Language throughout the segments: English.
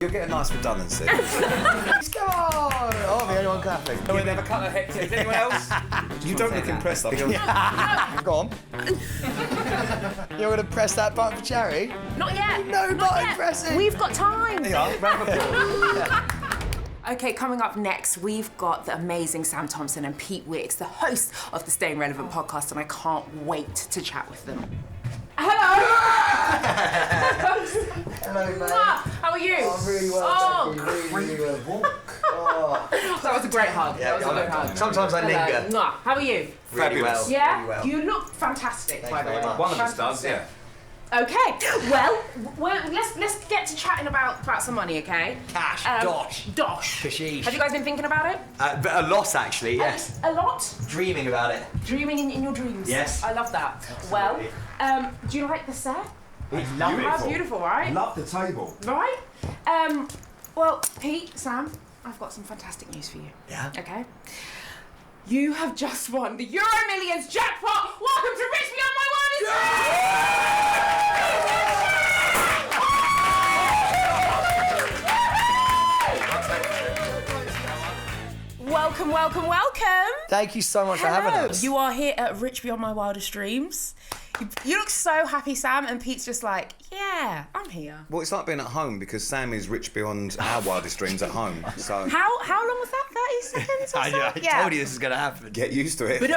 You'll get a nice redundancy. Come on! Oh, the only one clapping. No, we have a couple of hectares. Anyone else? You don't look impressed. Though. Go on. You're going to press that button for Cherry? Not yet. No button pressing. We've got time. Yeah, round of applause. Okay, coming up next, we've got the amazing Sam Thompson and Pete Wicks, the hosts of the Staying Relevant podcast, and I can't wait to chat with them. Hello! Hello, mate. How are you? I'm really well, thank you. Really well. Oh. That was a great hug. Yeah, that was a good hug. Sometimes I linger. Mwah. How are you? Really well. Yeah? Really well. You look fantastic, by the way. One of us does, yeah. Okay, well, let's get to chatting about some money, okay? Cash, Dosh. Kashish. Have you guys been thinking about it? But a lot, actually, yes. A lot? Dreaming about it. Dreaming in your dreams. Yes. I love that. Absolutely. Well, do you like the set? It's lovely. That's beautiful, right? Love the table. Right? Well, Pete, Sam, I've got some fantastic news for you. Yeah? Okay? You have just won the EuroMillions jackpot! Welcome to Rich Beyond My Wildest Welcome, welcome, welcome! Thank you so much for having us. You are here at Rich Beyond My Wildest Dreams. You look so happy, Sam, and Pete's just like, yeah, I'm here. Well, it's like being at home because Sam is rich beyond our wildest dreams at home. So How long was that? 30 seconds or so? I told you this is going to happen. get used to it. But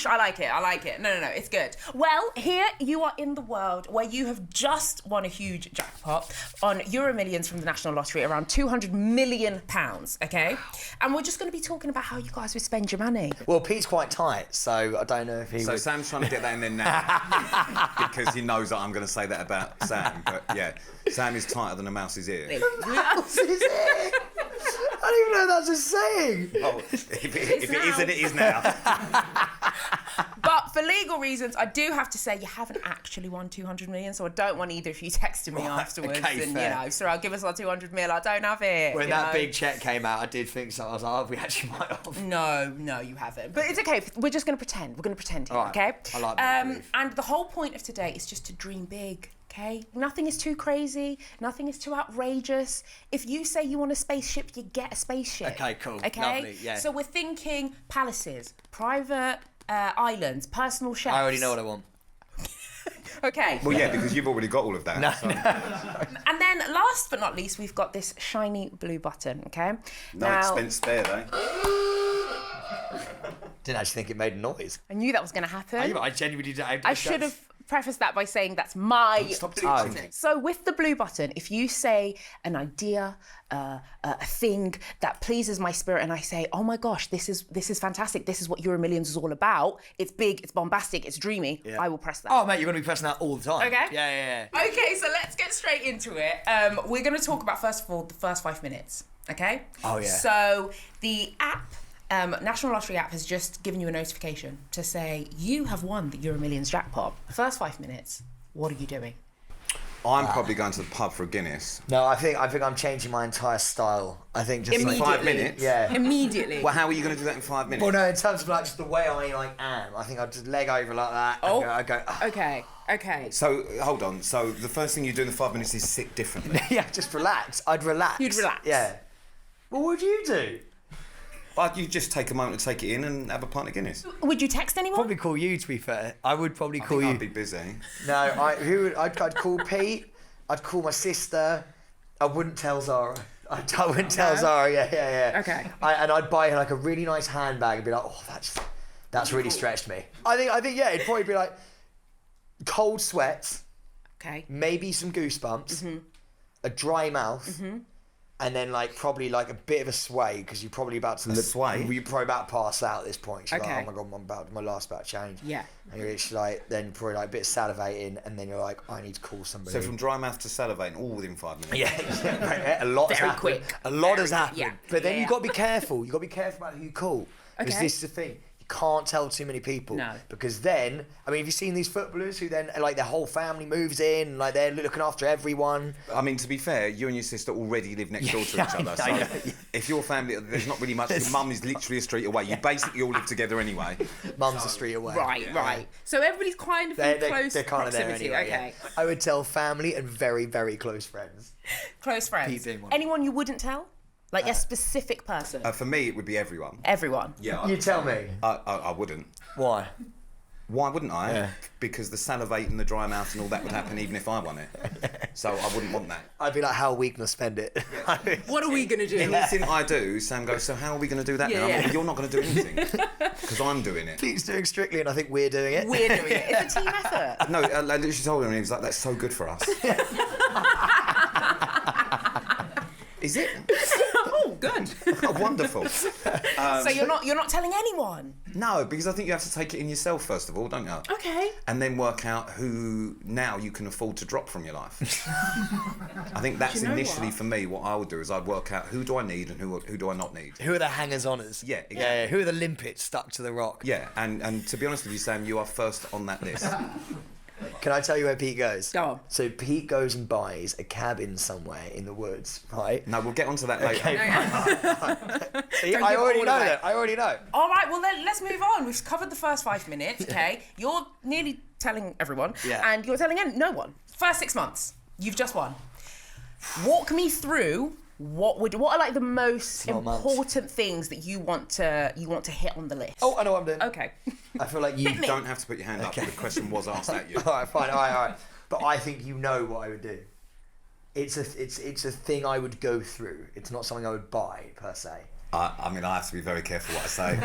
I like it. No, it's good. Well, here you are in the world where you have just won a huge jackpot on EuroMillions from the National Lottery, around £200 million, okay? And we're just going to be talking about how you guys would spend your money. Well, Pete's quite tight, so I don't know if he So would... Sam's trying to get that in there now because he knows that I'm going to say that about Sam. But yeah, Sam is tighter than a mouse's ear. Mouse is it? I don't even know that's a saying. Oh, if it isn't, it is now. But for legal reasons, I do have to say you haven't actually won 200 million, so I don't want either of you texting me afterwards okay, and, fair. Sarel, give us our 200 mil. I don't have it. When you that know? big check came out, I did think so. I was like, oh, we actually might have. No, you haven't. But it's okay. We're just going to pretend. We're going to pretend here, All right. okay? I like that belief. And the whole point of today is just to dream big, okay? Nothing is too crazy. Nothing is too outrageous. If you say you want a spaceship, you get a spaceship. Okay, cool. Okay? Lovely, yeah. So we're thinking palaces, private islands, personal chefs. I already know what I want. Okay. Well, yeah, because you've already got all of that. No, so. And then last but not least, we've got this shiny blue button, okay? No expense spared, eh? didn't actually think it made a noise. I knew that was going to happen. I genuinely did. I should have prefaced that by saying that's my Stop button. teaching. So with the blue button, if you say an idea, a thing that pleases my spirit, and I say, oh my gosh, this is fantastic. This is what EuroMillions is all about. It's big, it's bombastic, it's dreamy. Yeah. I will press that. Oh, mate, you're going to be pressing that all the time. Okay. Yeah. Okay, so let's get straight into it. We're going to talk about, first of all, the first 5 minutes, okay? Oh, yeah. So the app, National Lottery app, has just given you a notification to say you have won the EuroMillions jackpot. The first 5 minutes, what are you doing? I'm probably going to the pub for a Guinness. No, I think I'm changing my entire style. I think just like, 5 minutes? Yeah. Immediately. Well, how are you going to do that in 5 minutes? Well, no, in terms of like just the way I am, I think I'd just leg over like that. Oh. And I go. Okay. So, hold on. So, the first thing you do in the 5 minutes is sit differently. Yeah, just relax. I'd relax. You'd relax. Yeah. Well, what would you do? But you just take a moment to take it in and have a pint of Guinness. Would you text anyone? Probably call you. To be fair, I would probably I call think you. I'd be busy. No, I'd call Pete. I'd call my sister. I wouldn't tell Zara. I wouldn't tell Zara. Yeah. Okay. And I'd buy her like a really nice handbag and be like, oh, that's really stretched me. I think yeah, it'd probably be like cold sweats, Okay. maybe some goosebumps, a dry mouth. And then probably a bit of a sway because you're probably about to sway? You're probably about to pass out at this point. You're Okay. like, oh my god, my last about to change. Yeah. And you're literally then probably a bit of salivating, and then you're like, I need to call somebody. So, from dry mouth to salivating, all within 5 minutes. Yeah, a lot has Very happened. quick. A lot Very- has happened. yeah. But then Yeah. you've got to be careful. You've got to be careful about who you call. Because Okay. this is the thing. You can't tell too many people. No. Because then, I mean, have you seen these footballers who then, like, their whole family moves in, like, they're looking after everyone? I mean, to be fair, you and your sister already live next door to each other. I know. So if your family, there's not really much. Your mum is literally a street away. You basically all live together anyway. Mum's a street away. Right. So everybody's kind of in close They're kind of there proximity. anyway. Okay. Yeah. I would tell family and very, very close friends. Close friends. Pete being one. Anyone you wouldn't tell? Like a specific person? For me, it would be everyone. Everyone. Yeah. You tell me. I wouldn't. Why? Why wouldn't I? Yeah. Because the salivate and the dry mouth and all that would happen even if I won it. So I wouldn't want that. I'd be like, how are we going to spend it? What are we going to do? Anything I do, Sam goes, so how are we going to do that Yeah, now? yeah. You're not going to do anything. Because I'm doing it. Pete's doing Strictly and I think we're doing it. We're doing it. It's a team effort. No, I literally told him, and he was like, that's so good for us. Is it? Oh, good. Oh, wonderful. So you're not telling anyone? No, because I think you have to take it in yourself first of all, don't you? Okay. And then work out who now you can afford to drop from your life. I think that's you know initially what? for me what I would do is I'd work out who do I need and who do I not need. Who are the hangers-oners? Yeah, exactly. Yeah, who are the limpets stuck to the rock? Yeah, and to be honest with you, Sam, you are first on that list. Can I tell you where Pete goes? Go on. So Pete goes and buys a cabin somewhere in the woods, right? No, we'll get onto that later. Okay, See, Don't I give it already all know away. that. I already know. All right, well, let's move on. We've covered the first 5 minutes, okay? You're nearly telling everyone, Yeah. and you're telling no one. First 6 months, you've just won. Walk me through what are like the most 12 months. important things that you want to hit on the list. Oh, I know what I'm doing. Okay. I feel like you You don't have to put your hand up. The question was asked at you. All right, fine. All right. But I think you know what I would do. It's a thing I would go through. It's not something I would buy per se. I mean, I have to be very careful what I say.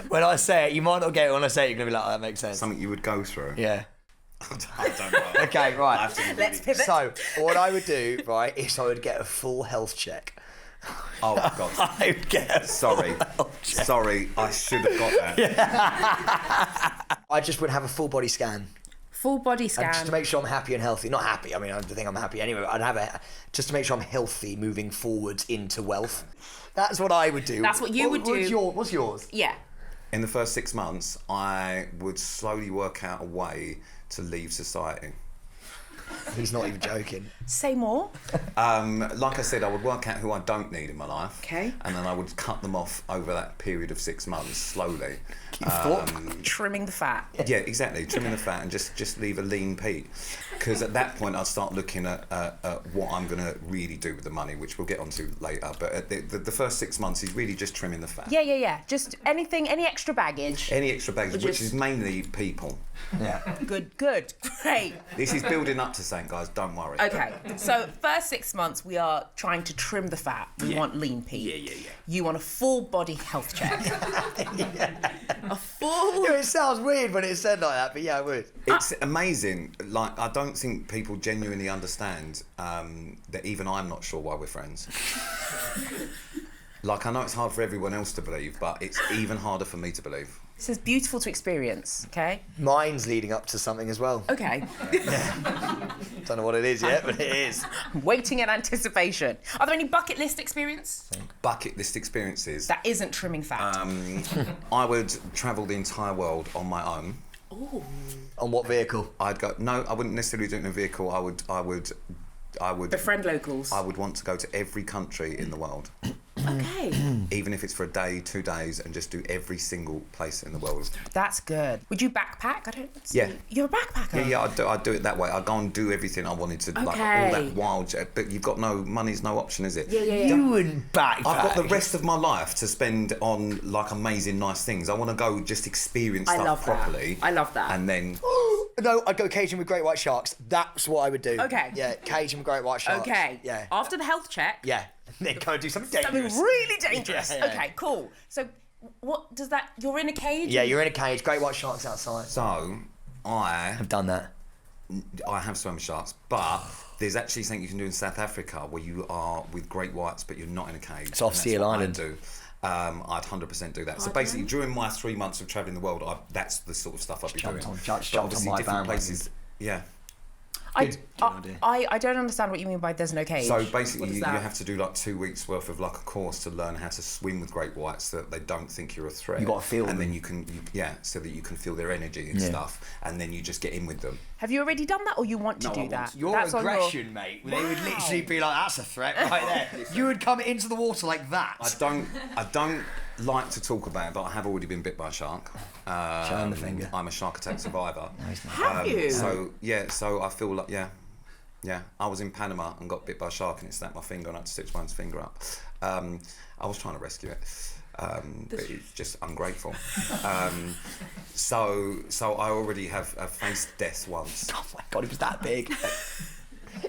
When I say it, you might not get it. When I say it, you're gonna be like, oh, that makes sense. Something you would go through. Yeah. I don't know. Okay, right. I have to be Let's really- pivot. So what I would do, right, is I would get a full health check. Oh God. I would get a Sorry. Sorry, I should have got that. I just would have a full body scan. Full body scan. Just to make sure I'm happy and healthy. Not happy, I mean, I don't think I'm happy anyway, but I'd have it just to make sure I'm healthy moving forwards into wealth. That's what I would do. That's what you would do. What's yours? Yeah. In the first 6 months, I would slowly work out a way to leave society. He's not even joking. Say more. Like I said, I would work out who I don't need in my life. Okay. And then I would cut them off over that period of 6 months, slowly. Trimming the fat. Yeah, exactly. Trimming the fat and just leave a lean Pete. Because at that point, I'd start looking at what I'm going to really do with the money, which we'll get onto later. But at the first 6 months, he's really just trimming the fat. Yeah. Just anything, any extra baggage. Any extra baggage, which Just- is mainly people. Yeah. Good. Great. This is building up to saying, guys, don't worry. Okay, so first 6 months we are trying to trim the fat. We want lean Pete. Yeah. You want a full body health check. A full. It sounds weird when it's said like that, but yeah, I would. It's amazing. Like, I don't think people genuinely understand that even I'm not sure why we're friends. Like, I know it's hard for everyone else to believe, but it's even harder for me to believe. This is beautiful to experience. Okay. Mine's leading up to something as well. Okay. Don't know what it is yet, but it is. Waiting in anticipation. Are there any bucket list experience Bucket list experiences. that isn't trimming fat? I would travel the entire world on my own. On what vehicle? I'd go. No, I wouldn't necessarily do it in a vehicle. I would. Befriend locals. I would want to go to every country in the world, Okay. even if it's for a day, 2 days, and just do every single place in the world. That's good. Would you backpack? I don't see. Yeah. You're a backpacker. Yeah, I'd do it that way. I'd go and do everything I wanted to, like all Okay. that wild jet. But you've got money's no option, is it? Yeah. You wouldn't backpack. I've got the rest of my life to spend on like amazing, nice things. I want to go just experience I stuff love that. properly. I love that. And then No, I'd go caging with great white sharks. That's what I would do. Okay. Yeah, caging with great white sharks. Okay. Yeah. After the health check. Yeah. Then go and do something Something dangerous. really dangerous. Yeah. Okay, cool. So, what does that? You're in a cage. Yeah, you're in a cage. Great white sharks outside. so I I've done that. have swum sharks, but there's actually something you can do in South Africa where you are with great whites, but you're not in a cage. It's off And that's Seal what I'd Island. do. I'd 100% do that. So basically, during my 3 months of travelling the world, that's the sort of stuff I'd be doing. jumped on But jumped on obviously my different bandwagon. places. Yeah. I don't understand what you mean by there's no cage. So basically, What is you that? have to do like 2 weeks worth of like a course to learn how to swim with great whites so that they don't think you're a threat. You got to feel and them. then you can, so that you can feel their energy and stuff, and then you just get in with them. Have you already done that, or you want to No, do I that? want to. Your That's on aggression, mate. They would literally be like, "That's a threat right there." You would come into the water like that. I don't like to talk about it, but I have already been bit by a shark. Show 'em the finger. I'm a shark attack survivor. Have you? So I feel like I was in Panama and got bit by a shark and it snapped my finger and I had to stitch my finger up. I was trying to rescue it, but it's just ungrateful. So I already have faced death once. Oh my god, it was that big.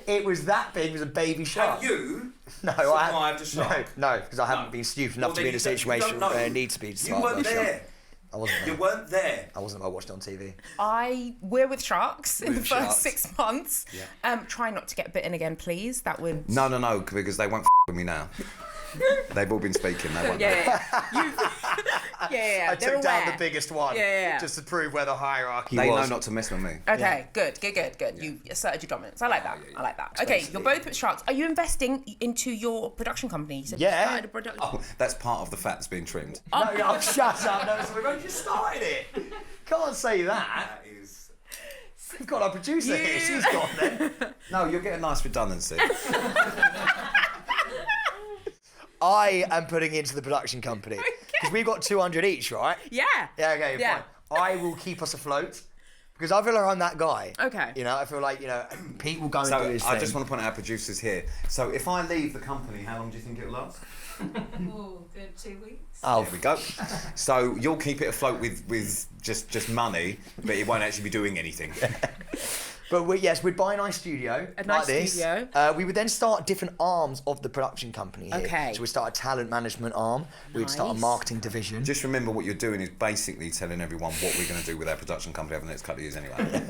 It was that big. It was a baby shark. Have you No, survived a shark? No, because I haven't been stupid enough to be in a situation where it needs to be You survived weren't by a shark. there. I wasn't there. You weren't there. I wasn't. I watched it on TV. We're with sharks in the With first sharks. 6 months. Yeah. Try not to get bitten again, please. That would. No, because they won't with me now. They've all been speaking. They won't. Yeah. I They're took down aware. the biggest one Yeah. just to prove where the hierarchy They know was. not to mess with me. Okay, good. You asserted your dominance. I like that. Yeah. I like that. Okay, you're both with sharks. Are you investing into your production company? You said you Yeah. started a production. Oh, that's part of the fat that's being trimmed. No, shut up. No, so we've only just started it. Can't say that. That is. We've got our producer here. She's gone then. No, you'll get a nice redundancy. I am putting into the production company. Because we've got 200 each, right? Yeah. Yeah, okay, Yeah. fine. I will keep us afloat. Because I feel like I'm that guy. Okay. You know, I feel like, Pete will go and So do his I thing. just want to point out our producers here. So if I leave the company, how long do you think it'll last? Oh, good 2 weeks. Oh, There we go. So you'll keep it afloat with just money, but it won't actually be doing anything. But we'd buy a nice studio A like nice this. studio. We would then start different arms of the production company here. Okay. So we'd start a talent management arm. We'd start a Nice. marketing division. Just remember what you're doing is basically telling everyone what we're going to do with our production company over the next couple of years anyway.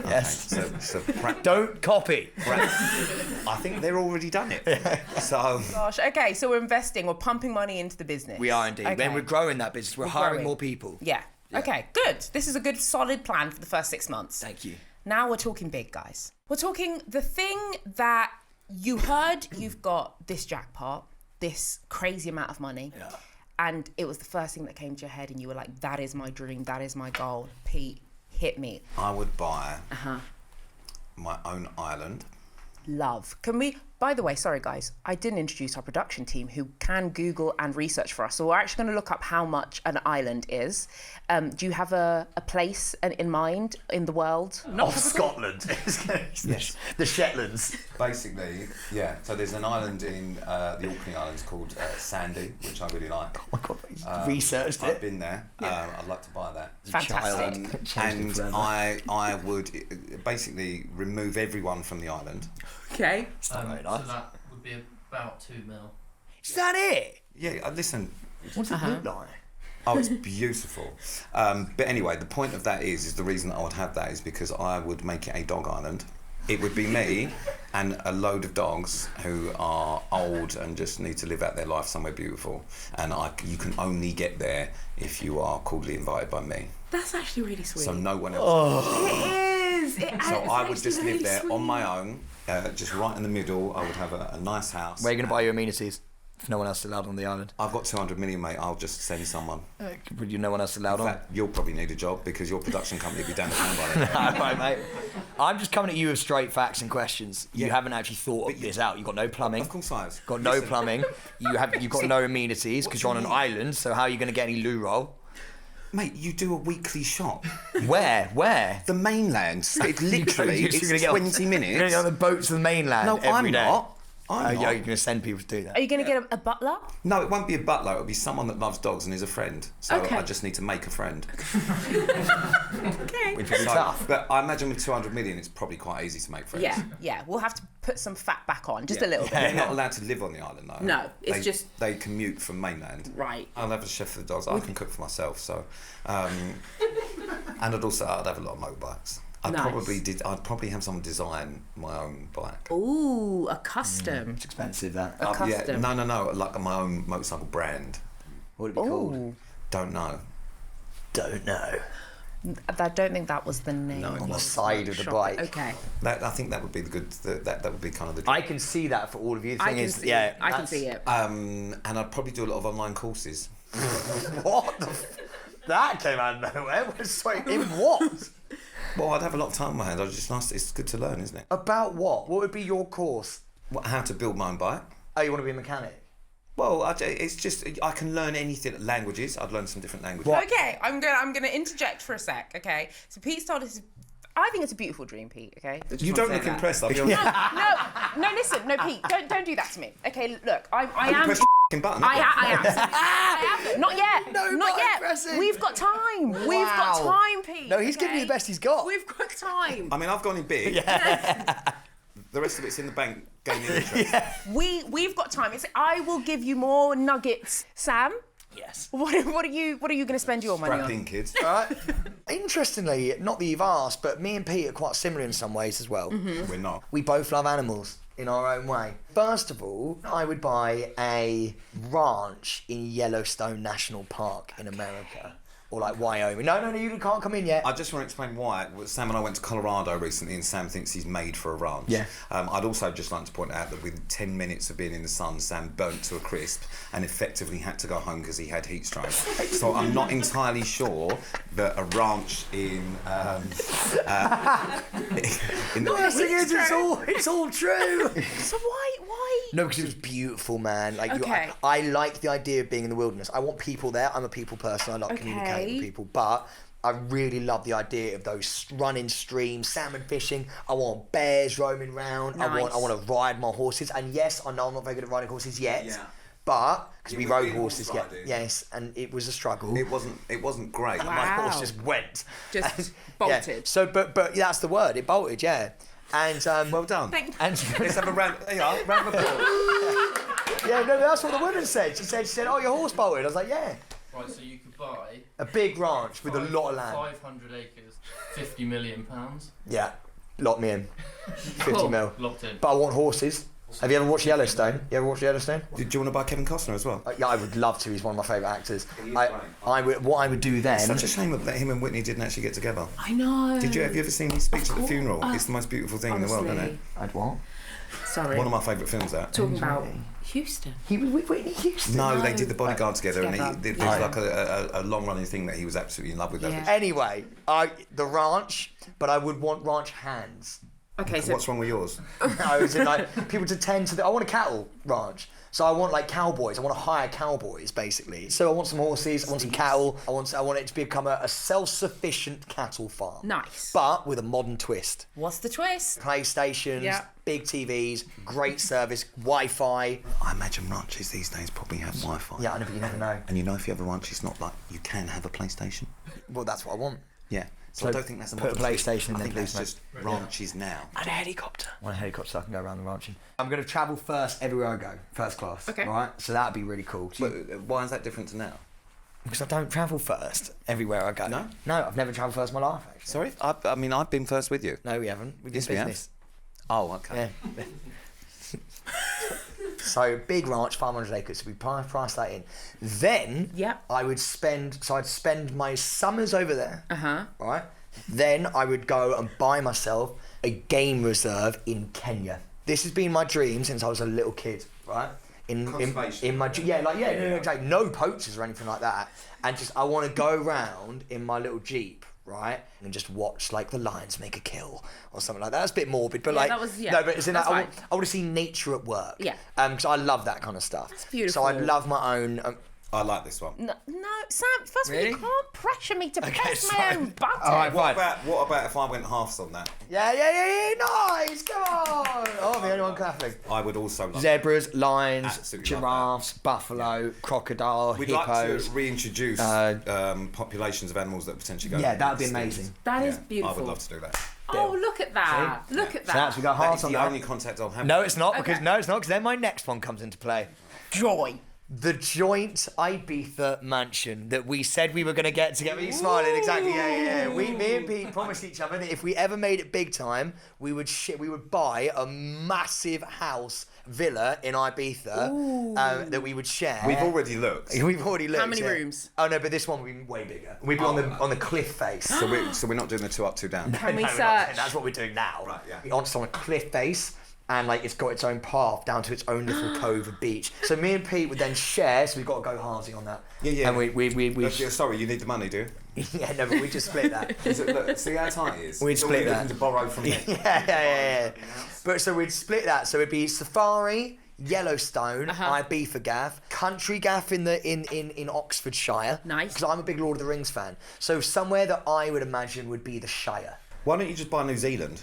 Yes. Okay, so Don't copy. I think they're already done it. So Gosh. Okay, so we're investing. We're pumping money into the business. We are indeed. Okay. Then we're growing that business. We're hiring growing. more people. Yeah. Okay, good. This is a good, solid plan for the first 6 months. Thank you. Now we're talking big, guys. We're talking the thing that you heard you've got this jackpot, this crazy amount of money, and it was the first thing that came to your head, and you were like, that is my dream, that is my goal. Pete, hit me. I would buy my own island. Love. Can we, by the way, sorry guys, I didn't introduce our production team who can Google and research for us. So we're actually going to look up how much an island is. Do you have a place in mind in the world? Of Scotland. Yes. The Shetlands. Basically, yeah. So there's an island in the Orkney Islands called Sandy, which I really like. Oh my God, he's researched I've it. been there. I'd like to buy that. Fantastic. Changed it And forever. I would basically remove everyone from the island. Okay. Very nice. So that would be about 2 mil. Is that it? Yeah, listen. What's it look like? Oh, it's beautiful. But anyway, the point of that is the reason that I would have that is because I would make it a dog island. It would be me and a load of dogs who are old and just need to live out their life somewhere beautiful. And you can only get there if you are cordially invited by me. That's actually really sweet. So no one else. It is. So I would just live there on my own, just right in the middle. I would have a nice house. Where are you going to buy your amenities? If no one else is allowed on the island. I've got 200 million, mate. I'll just send someone. Would you no one else allowed In on? fact, you'll probably need a job because your production company will be down the town by then. Right, mate. I'm just coming at you with straight facts and questions. You Yeah. haven't actually thought this out. You've got no plumbing. Of course I have. Got no Listen, plumbing. You've got no amenities because you're on an island. So how are you going to get any loo roll? Mate, you do a weekly shop. Where? The mainland. It's literally You're it's gonna get 20 You're going minutes. to get on the boat to the mainland. No, every I'm day. not. I'm Yeah, not. you're going to send people to do that. Are you going to get a butler? No, it won't be a butler. It'll be someone that loves dogs and is a friend. So Okay. I just need to make a friend. Okay. Which would be So, tough. but I imagine with 200 million, it's probably quite easy to make friends. Yeah. We'll have to put some fat back on, just a little bit. They're not allowed to live on the island though. No, it's just- they commute from mainland. Right. I'll have a chef for the dogs. I can cook for myself. So, and I'd have a lot of motorbikes. I'd Nice. probably have someone design my own bike. Ooh, a custom. It's expensive, that. A custom. No, like my own motorcycle brand. What would it be called? Ooh. Don't know. Don't know. I don't think that was the name. No, it On the wasn't. side of the bike. Okay. I think that would be the good. That would be kind of the. I can see that for all of you. The I thing can is, see yeah, it. I can see it. And I'd probably do a lot of online courses. What? That came out of nowhere. Sorry, in what? Well, I'd have a lot of time on my hands. I just nice. It's good to learn, isn't it? About what? What would be your course? How to build my own bike. Oh, you want to be a mechanic? Well, it's just I can learn anything. Languages. I'd learn some different languages. What? Okay, I'm gonna interject for a sec. Okay, so Pete's told us. I think it's a beautiful dream, Pete. Okay. I just You want don't to say look that. impressed. I'll be honest. No, listen, no, Pete, don't do that to me. Okay, look, I You am. pressed the f***ing button. I haven't you? am. I am. Not yet. No, not not yet. impressive. We've got time. We've got Wow. time, Pete. No, he's giving you the best he's got. We've got time. I mean, I've gone in big. The rest of it's in the bank. Gaining interest. We've got time. I will give you more nuggets, Sam. Yes. What are you going to spend your money Strap on? in, kids. Right. Interestingly, not that you've asked, but me and Pete are quite similar in some ways as well. We're not. We both love animals in our own way. First of all, I would buy a ranch in Yellowstone National Park in America. Or like Wyoming. No, you can't come in yet. I just want to explain why. Sam and I went to Colorado recently, and Sam thinks he's made for a ranch. Yeah. I'd also just like to point out that within 10 minutes of being in the sun, Sam burnt to a crisp and effectively had to go home because he had heat stroke. So I'm not entirely sure that a ranch in The worst thing is, it's all true. So why? No, because it was beautiful, man. Like, Okay. I like the idea of being in the wilderness. I want people there. I'm a people person. I like communicating with people. But I really love the idea of those running streams, salmon fishing. I want bears roaming around. Nice. I want to ride my horses. And yes, I know I'm not very good at riding horses yet. Yeah. But because we Yeah, rode we've been horses, horse yeah, riding. yes, and it was a struggle. It wasn't great. My Wow. horse just went, Just Yeah. bolted. So, but that's the word. It bolted, yeah. And Well done. Thank- and Let's have a round of applause. yeah, no, that's what the woman said. She said, "Oh, your horse bolted." I was like, "Yeah." Right, so you could buy A big ranch with a lot of land. 500 acres, £50 million. Yeah, lock me in. 50 Cool. mil. Locked in. But I want horses. Have you ever watched Yellowstone? You ever watched Yellowstone? Did you want to buy Kevin Costner as well? Yeah, I would love to. He's one of my favourite actors. He is What I would do then. Such a shame that him and Whitney didn't actually get together. I know. Have you ever seen his speech at the funeral? It's the most beautiful thing in the world, isn't it? I'd what? Sorry. One of my favourite films, that. Talking about Houston. He was with Whitney Houston. No, they did The Bodyguard together, and together. there was like a long-running thing that he was absolutely in love with. Yeah. Anyway, the ranch, but I would want ranch hands. Okay, so What's wrong with yours? I was in like people to tend to. I want a cattle ranch, so I want like cowboys. I want to hire cowboys basically. So I want some horses. I want some cattle. I want it to become a self-sufficient cattle farm. Nice. But with a modern twist. what's the twist? PlayStations, Yeah. big TVs, great service, Wi-Fi. I imagine ranches these days probably have Wi-Fi. Yeah, I know, but you never know. And if you have a ranch, it's not like you can have a PlayStation. Well, that's what I want. Yeah. So I don't think that's a put a modern twist. PlayStation in I there, think that's please, just ranches now. And a helicopter. I want a helicopter so I can go around the ranching. I'm going to travel first everywhere I go, first class. Okay. Right? So that'd be really cool. But why is that different to now? Because I don't travel first everywhere I go. No? No, I've never travelled first in my life, actually. Sorry? I mean, I've been first with you. No, we haven't. We did Yes, we have. business. Oh, okay. Yeah. So big ranch, 500 acres. So we price that in. Then Yep. I'd spend my summers over there. Uh-huh. Right. Then I would go and buy myself a game reserve in Kenya. This has been my dream since I was a little kid. Right. In my exactly. No poachers or anything like that. And just I want to go around in my little Jeep. Right, and just watch like the lions make a kill or something like that. That's a bit morbid, but Yeah, like that was- yeah, no, but it's in that's that, I fine. want to see nature at work. Yeah. Because I love that kind of stuff. That's beautiful. So I'd love my own. I like this one. No, Sam, first of all, Really? you can't pressure me to press my fine. own button. All right, fine. What about if I went halves on that? Yeah, nice, come on. Oh, the only one clapping. I would also love Zebras, lions, Absolutely love giraffes, buffalo, crocodile, We'd hippos. like to reintroduce populations of animals that potentially go. Yeah, that'd be extinct. amazing. That is Yeah, beautiful. I would love to do that. Oh, look at that. See? Look at So that. that's we got That hearts is on the that. only contact I'll have. No, it's not because Okay. no, it's not because then my next one comes into play. Joy. The joint Ibiza mansion that we said we were going to get together. You're smiling, exactly. Yeah. Me and Pete promised each other that if we ever made it big time, we would buy a massive house villa in Ibiza that we would share. We've already looked. How many rooms? Oh no, but this one would be way bigger. We'd be on the cliff face. So we're not doing the 2 up, 2 down. Can we No, search? that's what we're doing now. Right, yeah. It's on a cliff face. And like it's got its own path down to its own little cove of beach. So me and Pete would then share. So we've got to go halvesy on that. Yeah. And we Sorry, you need the money, do you? yeah, no, but we just split that. Look, see how tight it is? We'd It's all split you're that. looking to borrow from me. Yeah. But so we'd split that. So it'd be Safari, Yellowstone, Ibiza gaff, country gaff in Oxfordshire. Nice. Because I'm a big Lord of the Rings fan. So somewhere that I would imagine would be the Shire. Why don't you just buy New Zealand?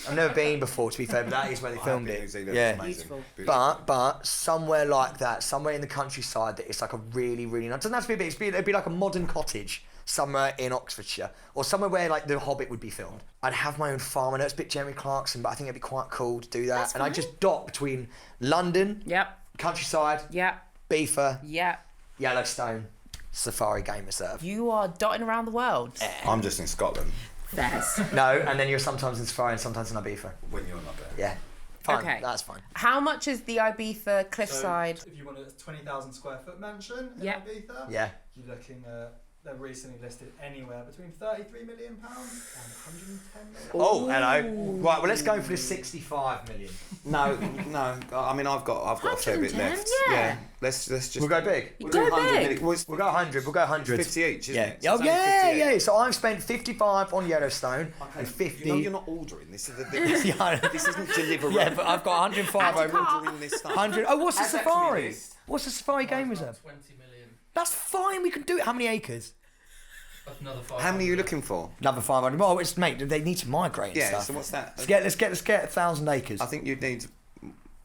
I've never been before, to be fair, but that is where they filmed New it. Zealand, Yeah. it's amazing. But somewhere like that, somewhere in the countryside that it's like a really, really nice. It doesn't have to be big, it'd be like a modern cottage somewhere in Oxfordshire or somewhere where like The Hobbit would be filmed. I'd have my own farm. I know it's a bit Jeremy Clarkson, but I think it'd be quite cool to do that. That's and I fine. just dot between London, Yep. countryside, Yep. Beaver, Yep. Yellowstone, Safari Game Reserve. You are dotting around the world. I'm just in Scotland There's. No, and then you're sometimes in Safari and sometimes in Ibiza. when you're not there. Yeah. Fine, Okay. that's fine. How much is the Ibiza cliffside? So if you want a 20,000 square foot mansion in Yeah. Ibiza, Yeah. you're looking at, they're recently listed anywhere between £33 million and £110 million. Oh, hello. Right, well, let's go for the 65 million. No. I mean, I've got a fair bit 110, left. yeah. Let's just. We'll go big. We'll Go do 100 big. million. Well, it's We'll go 100. We'll go 100. 50 each, isn't Yeah. it? Oh, It's only yeah, 58. yeah. So I've spent 55 on Yellowstone and 50. You know you're not ordering this. This Yeah, I know. isn't Deliveroo. Yeah, but I've got 105 Add to over. cart. ordering this stuff. 100. Oh, what's the Add that to my safari? list. What's the safari game Mine's reserve? about 20 million. That's fine. We can do it. How many acres? Another 5. How many are you looking for? Another 500. Well, it's mate. They need to migrate. And Yeah. stuff. So what's that? Let's get 1,000 acres. I think you'd need.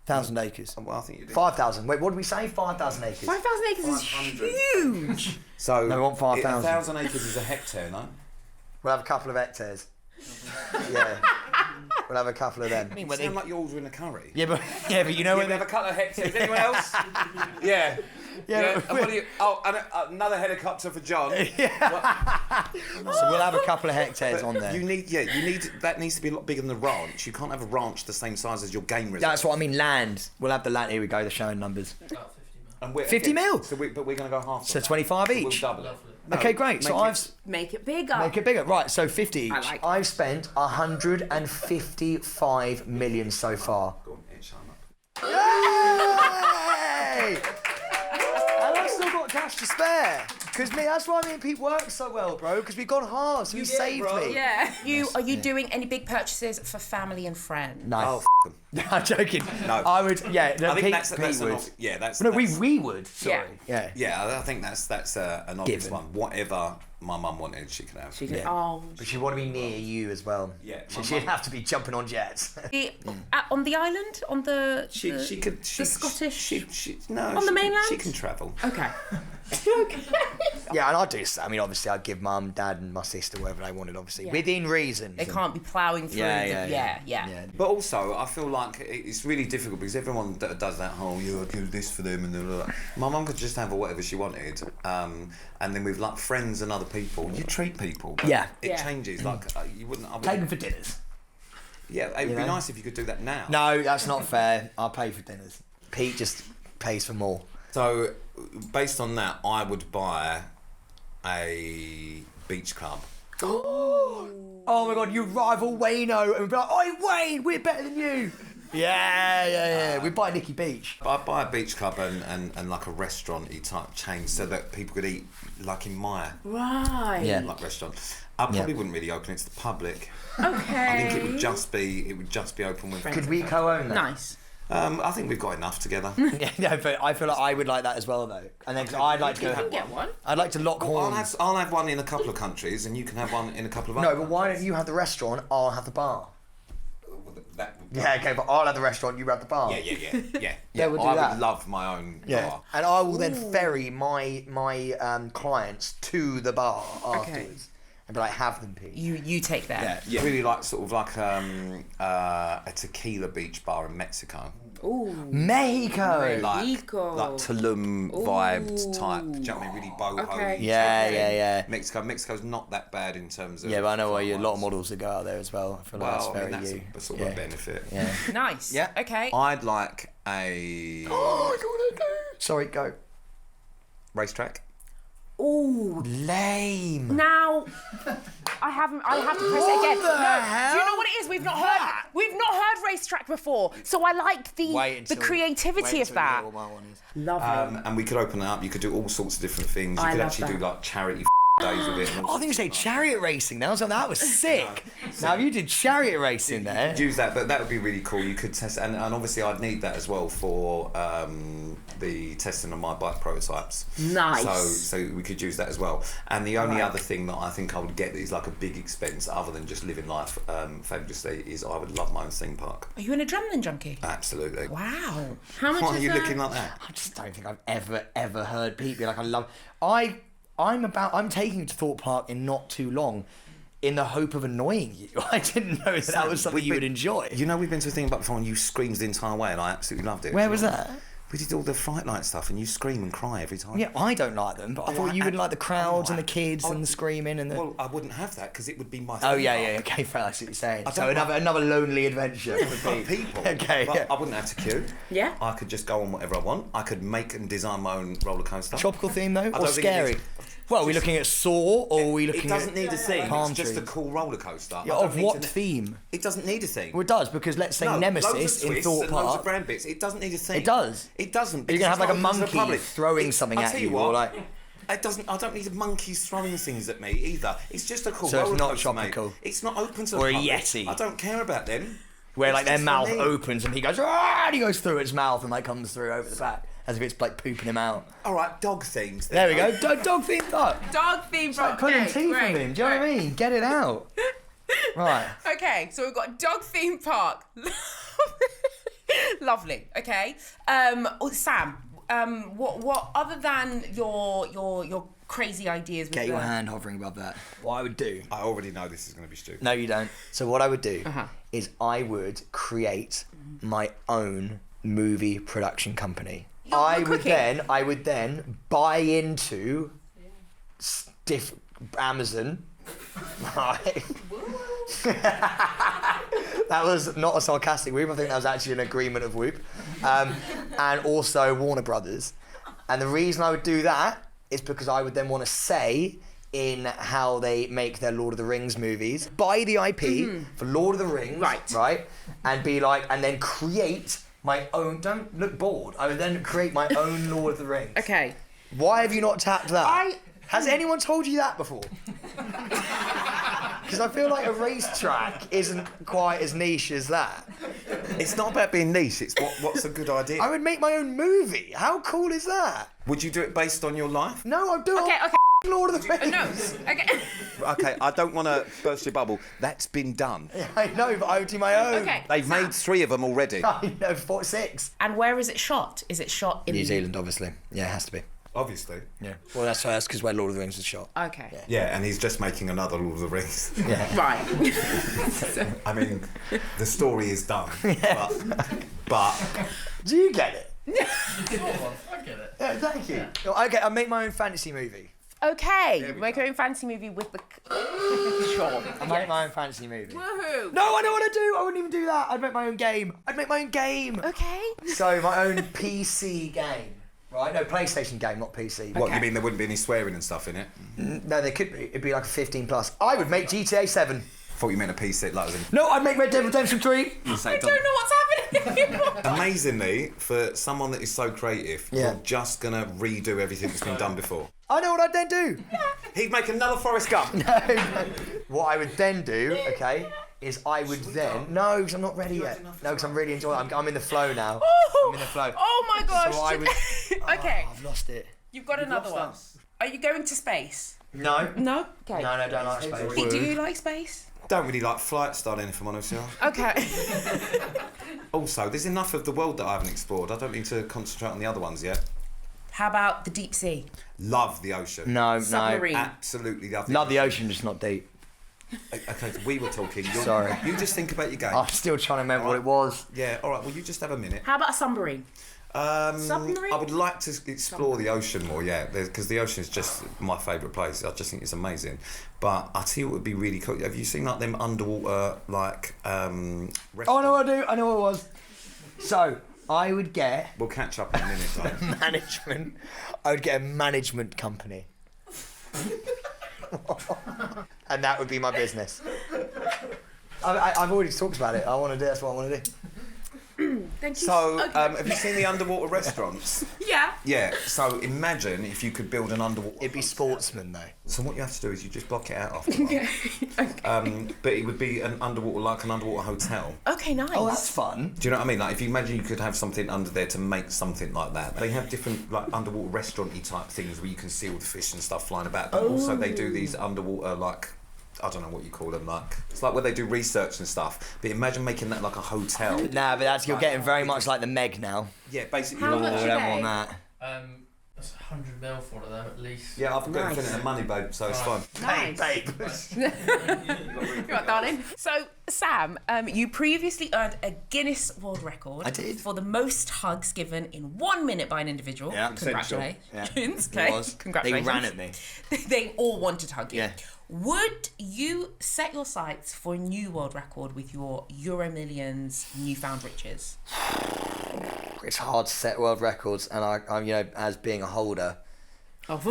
1,000 acres. Well, I think you'd need. 5,000. Wait, what did we say? 5,000 acres. 5,000 acres is 500. huge. So No, we want 5,000. 1,000 acres is a hectare, no? We'll have a couple of hectares. Yeah. We'll have a couple of them. You sound like you're ordering a curry. Yeah, but you know Yeah, when we have a couple of hectares. Anyone else? Yeah. Yeah, And what do you? Oh, and another helicopter for John. So we'll have a couple of hectares on there. You need that needs to be a lot bigger than the ranch. You can't have a ranch the same size as your game reserve. That's what I mean. Land. We'll have the land. Here we go. They're showing numbers. About 50 million. And we're, 50 mil? So but we're going to go half. So of that. 25 We'll each. double it. Lovely. Okay, great. So make I've it- Make it bigger. make it bigger. Right. So 50 each. I like it. I've spent 155 million so far. Go on, Ed, shut up. Yay! And I've still got cash to spare. Because that's why me and Pete work so well, bro. Because we've gone hard, so you saved me. Yeah. Are you doing any big purchases for family and friends? No, Oh, them. I'm joking. No. I would. Yeah, no, I think Pete, that's Pete an would. yeah. That's No, that's, we would. Sorry. Yeah. Yeah, I think that's an obvious Given. one. Whatever my mum wanted, she could have. She can, Yeah. Oh. But she want to be near you as well. Yeah, So my she'd mum- have to be jumping on jets. On the island, on the She could. the Scottish. She no. On the she can- mainland? She can travel. Okay. Yeah, and I'd do. I mean, obviously, I'd give mum, dad, and my sister whatever they wanted. Obviously, Yeah. within reason. They can't be ploughing through. Yeah. But also, I feel like it's really difficult because everyone does that whole, I do this for them and blah, blah, blah. My mum could just have whatever she wanted, and then with like friends and other people, you treat people. But Yeah. It Yeah. changes. Like you wouldn't. I Take them wouldn't for dinners. yeah, it would be know? nice if you could do that now. No, that's not fair. I'll pay for dinners. Pete just pays for more. So, based on that, I would buy a beach club. Oh my god, you rival Wayno, and we'd be like, "Oi, Wayne, we're better than you." Yeah. We buy Nicky Beach. I'd buy a beach club and like a restaurant-y type chain so that people could eat like in my Right. Yeah. like restaurant. I probably wouldn't really open it to the public. Okay. I think it would just be open with. Could we co-own that? Nice. I think we've got enough together. Yeah, no, but I feel like I would like that as well, though. And then 'cause I'd like to You go. can get one. I'd like to lock horns. I'll have one in a couple of countries, and you can have one in a couple of No, other. but why don't you have the restaurant? I'll have the bar. That, Yeah, okay, but I'll have the restaurant. You have the bar. yeah. we'll do I that. would love my own bar. And I will then ferry my clients to the bar afterwards. and be like, have them, Pete. You take that. Yeah, really like sort of like a tequila beach bar in Mexico. Ooh. Mexico. Like Tulum vibed type. Do you know what I mean? Really boho. Okay. Yeah. Mexico's not that bad in terms of. Yeah, but I know a lot of models that go out there as well. I feel like Well, that's very that's you. a sort of a benefit. Yeah. Nice. Yeah. Okay. I'd like a Sorry, go. racetrack. Ooh. Lame. Now, I have to press it again. the hell? Do you know what it is? We've not heard racetrack before, so I like the creativity of that. Lovely. And we could open it up. You could do all sorts of different things. You could love actually that. do like charity days with it. Oh, I think you say chariot racing. That was sick. Now if you did chariot racing there. Use that, but that would be really cool. You could test, and obviously I'd need that as well for the testing of my bike prototypes. Nice. So we could use that as well. And the only other thing that I think I would get that is like a big expense, other than just living life fabulously, is I would love my own theme park. Are you an adrenaline junkie? Absolutely. Wow. How much Why is are you that? looking like that? I just don't think I've ever heard Pete be like, I'm taking you to Thorpe Park in not too long, in the hope of annoying you. I didn't know that was something you would enjoy. You know, we've been to a theme park before and you screamed the entire way and I absolutely loved it. Where was that? We did all the fright light stuff and you scream and cry every time. Yeah, I don't like them, but I thought you would like the crowds and the kids and the screaming and the. Well, I wouldn't have that because it would be my. Oh theme yeah, park. okay, fair. I see what you're saying. I So don't another lonely adventure for Pete. People. Okay, But yeah. I wouldn't have to queue. Yeah. I could just go on whatever I want. I could make and design my own roller coaster. Tropical theme though, or don't think it scary? needs- Well, are we looking at Saw or are we looking It doesn't at need a theme. palm It's just a trees? cool roller coaster. Yeah, I don't of need what to- theme? It doesn't need a theme. Well, it does, because let's say No, loads Nemesis of in twists Thorpe and loads of Park. brand bits. It doesn't need a theme. It does. It doesn't. Are you gonna have like a It's not open to the monkey public. throwing something I'll at tell you, what, or like? It doesn't. I don't need monkeys throwing things at me either. It's just a cool So it's roller not coaster, mate. tropical? It's not open to the Or a public. Yeti? I don't care about them. Where It's like their just for mouth me. opens and he goes, ah, and he goes through its mouth and like comes through over the back as if it's like pooping him out. All right, dog themes. There we go, dog themed up. Dog theme It's like park. pulling Okay, teeth great, from him. Do you know what I great. mean? Get it out. Right. Okay, so we've got dog theme park. Lovely. Okay. Sam. What other than your crazy ideas? Get your hand hovering above that. What I would do. I already know this is going to be stupid. No, you don't. So what I would do Uh-huh. is I would create my own movie production company. I would then buy into Amazon. Right. That was not a sarcastic whoop. I think that was actually an agreement of whoop. And also Warner Brothers. And the reason I would do that is because I would then want to say in how they make their Lord of the Rings movies, buy the IP for Lord of the Rings, right? And be like, and then create my own. Don't look bored. I would then create my own Lord of the Rings. Okay. Why have you not tapped that? Has anyone told you that before? Because I feel like a racetrack isn't quite as niche as that. It's not about being niche. It's what's a good idea. I would make my own movie. How cool is that? Would you do it based on your life? No, I'd do it. Okay. on Lord of the Rings. No. Okay. Okay, I don't want to burst your bubble. That's been done. I know, but I would do my own. Okay. They've made 3 of them already. I know, 6. And where is it shot? Is it shot in New Zealand, obviously. Yeah, it has to be. Obviously. Yeah. Well, that's because where Lord of the Rings was shot. Okay. Yeah, and he's just making another Lord of the Rings. Yeah. Right. I mean, the story is done. But Do you get it? I get it. Yeah, thank you. Okay, I'll make my own fantasy movie. Okay. Make your own fantasy movie with the. Sure. I'll make my own fantasy movie. Woohoo. No, I know what I'd do. I wouldn't even do that. I'd make my own game. Okay. So my own PC game. Right? No, PlayStation game, not PC. what, you mean there wouldn't be any swearing and stuff in it? No, there could be. It'd be like a 15+. I would make GTA 7. Thought you meant a PC, like as in... No, I'd make Red Dead Redemption 3. I don't know what's happening anymore. Amazingly, for someone that is so creative, Yeah. you're just going to redo everything that's been done before. I know what I'd then do. He'd make another Forrest Gump. What I would then do, okay, is I would then... No, because I'm not ready yet. No, because I'm really enjoying it. I'm in the flow now. I'm in the flow. Oh my gosh. So I would... Okay. Oh, I've lost it. You've got another one. Are you going to space? No. No? Okay. No, don't like space. Pete, do you like space? Don't really like flight styling, if I'm honest with you. Okay. Also, there's enough of the world that I haven't explored. I don't need to concentrate on the other ones yet. How about the deep sea? Love the ocean. No, Submarine. Absolutely love Love the ocean, just not deep. Okay, so we were talking. Sorry. You just think about your game. I'm still trying to remember what it was. Yeah, all right. Well, you just have a minute. How about a submarine? Submarine? I would like to explore the ocean more, yeah, because the ocean is just my favourite place. I just think it's amazing. But I tell you what would be really cool. Have you seen like them underwater Oh, no, I do. I know what it was. So I would get We'll catch up in a minute, though. management. I would get a management company. And that would be my business. I've already talked about it. I want to do. That's what I want to do. Thank you. So, Okay. have you seen the underwater restaurants? Yeah. Yeah. So imagine if you could build an underwater. It'd be sportsman though. So what you have to do is you just block it out after a while. Okay. But it would be an underwater hotel. Okay, nice. Oh, that's fun. Do you know what I mean? Like if you imagine you could have something under there to make something like that. They have different like underwater restaurant-y type things where you can see all the fish and stuff flying about. But also they do these underwater like. I don't know what you call them, like it's like where they do research and stuff. But imagine making that like a hotel. Nah, but that's you're getting very much like the Meg now. Yeah, basically. How much I are don't they? want that. That's 100 mil for one of them at least. Yeah, I've got Nice. infinite money, babe, so it's fine. Nice. Babe. You're right, darling. So, Sam, you previously earned a Guinness World Record. I did. For the most hugs given in 1 minute by an individual. Yeah. Congratulations. Yeah. Okay. It was. Congratulations. They ran at me. They all wanted to hug you. Yeah. Would you set your sights for a new world record with your EuroMillions newfound riches? It's hard to set world records, and I'm you know, as being a holder, Oh,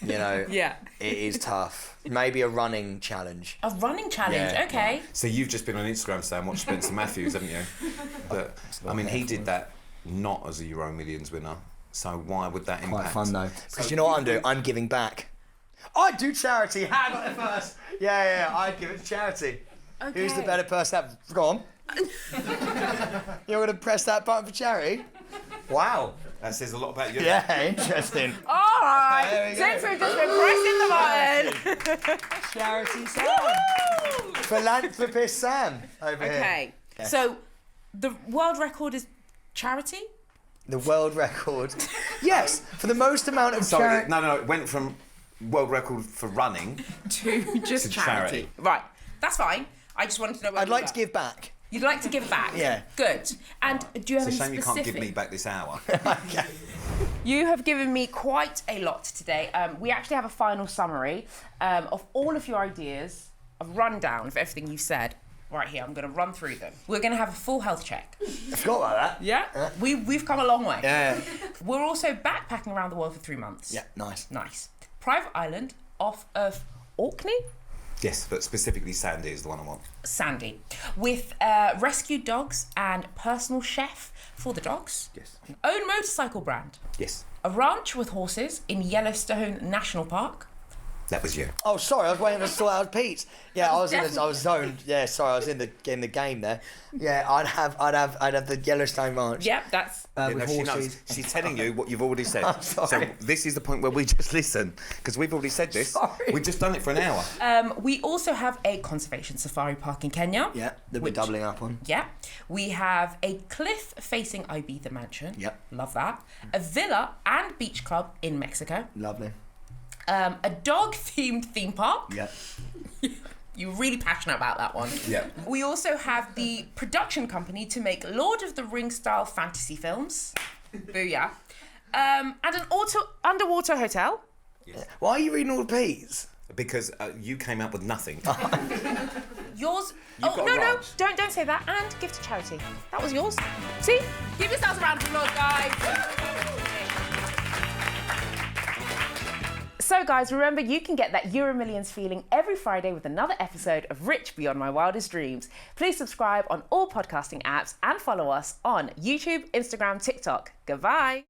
you know, yeah. it is tough. Maybe a running challenge. A running challenge. Yeah. Okay. So you've just been on Instagram, Sam, watched Spencer Matthews, haven't you? But I mean, he did that not as a EuroMillions winner. So why would that impact? Quite fun though, because you know what I'm doing? I'm giving back. I do charity. I got it first. Yeah, I'd give it to charity. Okay. Who's the better person? Go on. You're going to press that button for charity? Wow. That says a lot about you. Yeah, interesting. All right. There we go. Since we've just been pressing the button. Charity Sam. Philanthropist Sam over here. Okay. So the world record is charity? The world record. Yes, for the most amount of So charity. no, it went from world record for running. To just To charity. charity. Right. That's fine. I just wanted to know where I'd we like were. to give back. You'd like to give back? Yeah. Good. And do you have It's a any shame you specific... can't give me back this hour. You have given me quite a lot today. We actually have a final summary of all of your ideas, a rundown of everything you said. Right here, I'm going to run through them. We're going to have a full health check. I forgot about that. Yeah? We've come a long way. Yeah. We're also backpacking around the world for 3 months. Yeah, nice. Nice. Private island off of Orkney? Yes, but specifically Sandy is the one I want. Sandy. With rescued dogs and personal chef for the dogs. Yes. Own motorcycle brand. Yes. A ranch with horses in Yellowstone National Park. That was you. Oh, sorry, I was waiting to sort out Pete's. Yeah, I was Definitely. zoned. Yeah, sorry, I was in the game there. Yeah, I'd have the Yellowstone Ranch. Yep, that's... Yeah, with no, she knows. horses. She's telling you what you've already said. I'm sorry. So this is the point where we just listen, because we've already said this. Sorry. We've just done it for an hour. We also have a conservation safari park in Kenya. Yeah, that we're Which- doubling up on. Yeah. We have a cliff-facing Ibiza mansion. Yep. Love that. A villa and beach club in Mexico. Lovely. A dog-themed theme park. Yeah. You're really passionate about that one. Yeah. We also have the production company to make Lord of the Rings-style fantasy films. Booyah. And an underwater hotel. Why are you reading all the P's? Because you came up with nothing. Yours. You've got a no, ranch. don't say that. And give to charity. That was yours. See? Give yourselves a round of applause, guys. So, guys, remember you can get that EuroMillions feeling every Friday with another episode of Rich Beyond My Wildest Dreams. Please subscribe on all podcasting apps and follow us on YouTube, Instagram, TikTok. Goodbye.